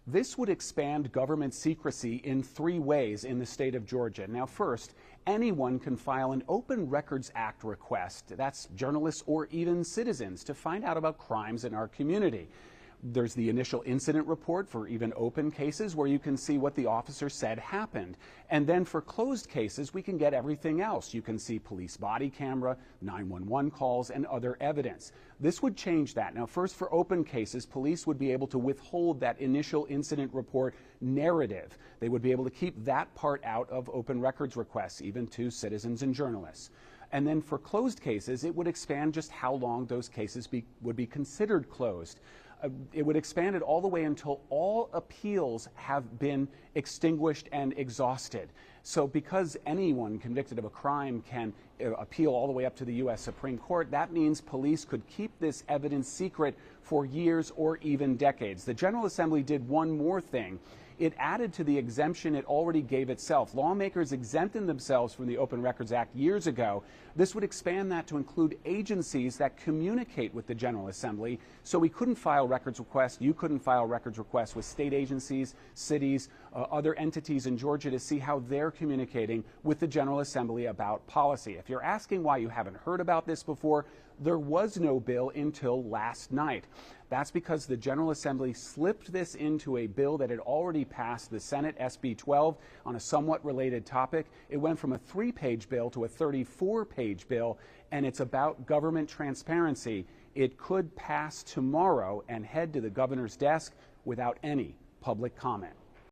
This would expand government secrecy in 3 ways in the state of Georgia. Now, first, anyone can file an Open Records Act request. That's journalists or even citizens to find out about crimes in our community. There's the initial incident report for even open cases where you can see what the officer said happened. And then for closed cases, we can get everything else. You can see police body camera, 911 calls, and other evidence. This would change that. Now, first, for open cases, police would be able to withhold that initial incident report narrative. They would be able to keep that part out of open records requests, even to citizens and journalists. And then for closed cases, it would expand just how long those cases would be considered closed. It would expand it all the way until all appeals have been extinguished and exhausted. So because anyone convicted of a crime can appeal all the way up to the U.S. Supreme Court, that means police could keep this evidence secret for years or even decades. The General Assembly did one more thing. It added to the exemption it already gave itself. Lawmakers exempted themselves from the Open Records Act years ago. This would expand that to include agencies that communicate with the General Assembly. So we couldn't file records requests. You couldn't file records requests with state agencies, cities, other entities in Georgia to see how they're communicating with the General Assembly about policy. If you're asking why you haven't heard about this before, there was no bill until last night. That's because the General Assembly slipped this into a bill that had already passed the Senate, SB 12, on a somewhat related topic. It went from a 3-page bill to a 34-page bill, and it's about government transparency. It could pass tomorrow and head to the governor's desk without any public comment.